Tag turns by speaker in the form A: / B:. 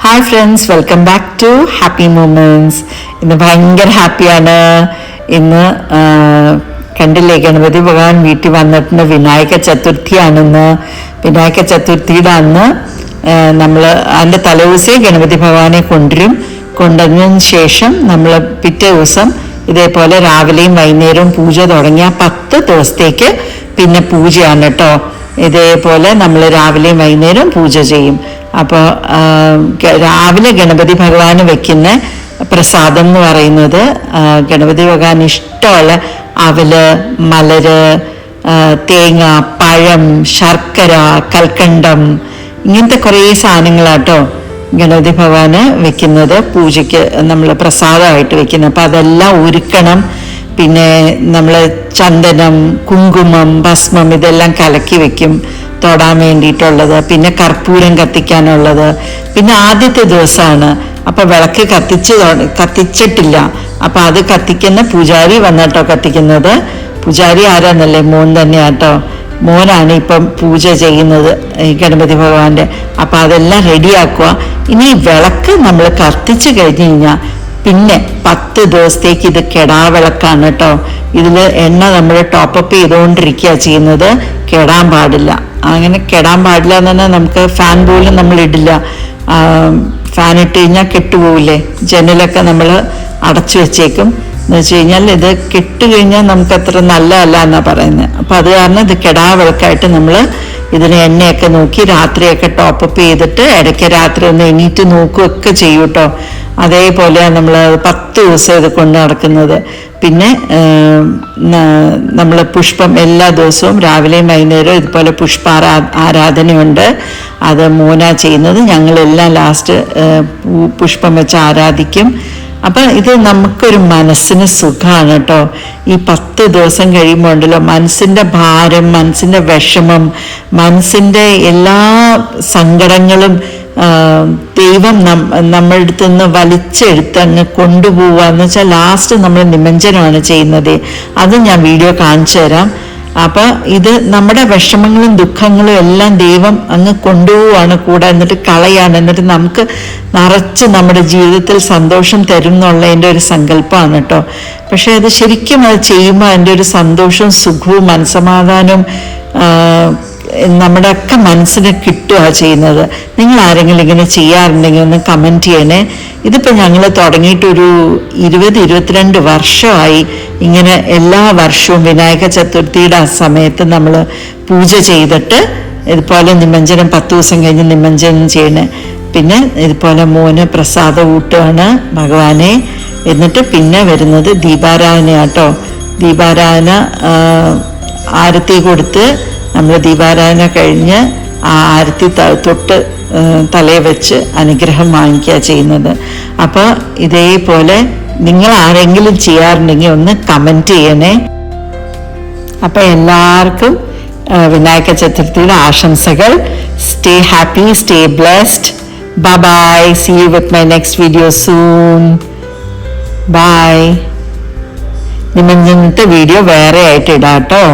A: Hi friends, welcome back to happy moments. ഇന്ന് ഭയങ്കര ഹാപ്പിയാണ്. ഇന്ന് കണ്ടില്ലേ, ഗണപതി ഭഗവാൻ വീട്ടിൽ വന്നിട്ടുണ്ട്. വിനായക ചതുർത്ഥിയാണെന്ന്. വിനായക ചതുർത്ഥിയുടെ അന്ന് നമ്മൾ അതിൻ്റെ തലേദിവസേ ഗണപതി ഭഗവാനെ കൊണ്ടുവന്നതിന് ശേഷം നമ്മൾ പിറ്റേ ദിവസം ഇതേപോലെ രാവിലെയും വൈകുന്നേരവും പൂജ തുടങ്ങിയ 10 ദിവസത്തേക്ക് പിന്നെ പൂജയാണ് കേട്ടോ. ഇതേപോലെ നമ്മൾ രാവിലെയും വൈകുന്നേരം പൂജ ചെയ്യും. അപ്പോൾ രാവിലെ ഗണപതി ഭഗവാന് വെക്കുന്ന പ്രസാദം എന്ന് പറയുന്നത് ഗണപതി ഭഗവാൻ ഇഷ്ടമുള്ള അവല്, മലര്, തേങ്ങ, പഴം, ശർക്കര, കൽക്കണ്ടം, ഇങ്ങനത്തെ കുറേ സാധനങ്ങളാട്ടോ ഗണപതി ഭഗവാന് വെക്കുന്നത്, പൂജയ്ക്ക് നമ്മൾ പ്രസാദമായിട്ട് വെക്കുന്നത്. അപ്പം അതെല്ലാം ഒരുക്കണം. പിന്നെ നമ്മൾ ചന്ദനം, കുങ്കുമം, ഭസ്മം ഇതെല്ലാം കലക്കി വെക്കും തൊടാൻ വേണ്ടിയിട്ടുള്ളത്. പിന്നെ കർപ്പൂരം കത്തിക്കാനുള്ളത്. പിന്നെ ആദ്യത്തെ ദിവസമാണ്, അപ്പം വിളക്ക് കത്തിച്ചിട്ടില്ല. അപ്പം അത് കത്തിക്കുന്ന പൂജാരി വന്നിട്ടോ കത്തിക്കുന്നത്. പൂജാരി ആരാന്നല്ലേ? മോൻ തന്നെയാട്ടോ. മോനാണ് ഇപ്പം പൂജ ചെയ്യുന്നത് ഈ ഗണപതി ഭഗവാന്റെ. അപ്പം അതെല്ലാം റെഡിയാക്കുക. ഇനി വിളക്ക് നമ്മൾ കത്തിച്ച് കഴിഞ്ഞ് കഴിഞ്ഞാൽ പിന്നെ 10 ദിവസത്തേക്ക് ഇത് കെടാവിളക്കാണ് കേട്ടോ. ഇതിൽ എണ്ണ നമ്മൾ ടോപ്പപ്പ് ചെയ്തുകൊണ്ടിരിക്കുക ചെയ്യുന്നത്. കെടാൻ പാടില്ല. അങ്ങനെ കെടാൻ പാടില്ല എന്ന് പറഞ്ഞാൽ നമുക്ക് ഫാൻ പോലും നമ്മൾ ഇടില്ല. ഫാൻ ഇട്ട് കഴിഞ്ഞാൽ കെട്ടുപോകില്ലേ, ജനലൊക്കെ നമ്മൾ അടച്ചു വെച്ചേക്കും. എന്ന് വെച്ച് കഴിഞ്ഞാൽ ഇത് കെട്ടുകഴിഞ്ഞാൽ നമുക്ക് അത്ര നല്ലതല്ല എന്നാണ് പറയുന്നത്. അപ്പം അത് കാരണം ഇത് കെടാവിളക്കായിട്ട് നമ്മൾ ഇതിന് എണ്ണയൊക്കെ നോക്കി രാത്രിയൊക്കെ ടോപ്പപ്പ് ചെയ്തിട്ട് ഇടയ്ക്ക് രാത്രി ഒന്ന് എണീറ്റ് നോക്കുകയൊക്കെ ചെയ്യും കേട്ടോ. അതേപോലെയാണ് നമ്മൾ 10 ദിവസം ഇത് കൊണ്ട് നടക്കുന്നത്. പിന്നെ നമ്മൾ പുഷ്പം എല്ലാ ദിവസവും രാവിലെയും വൈകുന്നേരവും ഇതുപോലെ ആരാധനയുണ്ട്. അത് മോനാ ചെയ്യുന്നത്. ഞങ്ങളെല്ലാം ലാസ്റ്റ് പുഷ്പം വെച്ച് ആരാധിക്കും. അപ്പം ഇത് നമുക്കൊരു മനസ്സിന് സുഖമാണ് കേട്ടോ. ഈ 10 ദിവസം കഴിയുമ്പോൾ ഉണ്ടല്ലോ, മനസ്സിൻ്റെ ഭാരം, മനസ്സിൻ്റെ വിഷമം, മനസ്സിൻ്റെ എല്ലാ സങ്കടങ്ങളും ദൈവം നമ്മളുടെ അടുത്ത് നിന്ന് വലിച്ചെടുത്ത് അങ്ങ് കൊണ്ടുപോവുക എന്ന് വെച്ചാൽ ലാസ്റ്റ് നമ്മൾ നിമഞ്ജനമാണ് ചെയ്യുന്നത്. അത് ഞാൻ വീഡിയോ കാണിച്ചു തരാം. അപ്പം ഇത് നമ്മുടെ വിഷമങ്ങളും ദുഃഖങ്ങളും എല്ലാം ദൈവം അങ്ങ് കൊണ്ടുപോവാണ് കൂടെ, എന്നിട്ട് കളയാണ്. എന്നിട്ട് നമുക്ക് നിറച്ച് നമ്മുടെ ജീവിതത്തിൽ സന്തോഷം തരും എന്നുള്ളതിൻ്റെ ഒരു സങ്കല്പമാണ് കേട്ടോ. പക്ഷെ അത് ശരിക്കും അത് ചെയ്യുമ്പോൾ അതിൻ്റെ ഒരു സന്തോഷവും സുഖവും മനസ്സമാധാനവും നമ്മുടെ ഒക്കെ മനസ്സിന് കിട്ടുക ചെയ്യുന്നത്. നിങ്ങൾ ആരെങ്കിലും ഇങ്ങനെ ചെയ്യാറുണ്ടെങ്കിൽ ഒന്ന് കമൻറ്റ് ചെയ്യണേ. ഇതിപ്പോൾ ഞങ്ങൾ തുടങ്ങിയിട്ടൊരു 20-22 വർഷമായി. ഇങ്ങനെ എല്ലാ വർഷവും വിനായക ചതുർത്ഥിയുടെ ആ സമയത്ത് നമ്മൾ പൂജ ചെയ്തിട്ട് ഇതുപോലെ നിമഞ്ജനം 10 ദിവസം കഴിഞ്ഞ് നിമഞ്ജനം ചെയ്യണേ. പിന്നെ ഇതുപോലെ മോന് പ്രസാദം ഊട്ടുകയാണ് ഭഗവാനെ. എന്നിട്ട് പിന്നെ വരുന്നത് ദീപാരാധനയാട്ടോ. ദീപാരാധന ആരത്തി കൊടുത്ത് നമ്മൾ ദീപാരാധന കഴിഞ്ഞ് ആ ആരത്തി തൊട്ട് തലയെ വെച്ച് അനുഗ്രഹം വാങ്ങിക്കുക ചെയ്യുന്നത്. അപ്പോൾ ഇതേപോലെ നിങ്ങൾ ആരെങ്കിലും ചെയ്യാറുണ്ടെങ്കിൽ ഒന്ന് കമൻറ്റ് ചെയ്യണേ. അപ്പം എല്ലാവർക്കും വിനായക ചതുർത്ഥിയുടെ ആശംസകൾ. Stay happy, stay blessed. Bye. See you with my next video soon. Bye. നിമഞ്ജനത്തെ വീഡിയോ വേറെ ആയിട്ട് ഇടാം കേട്ടോ.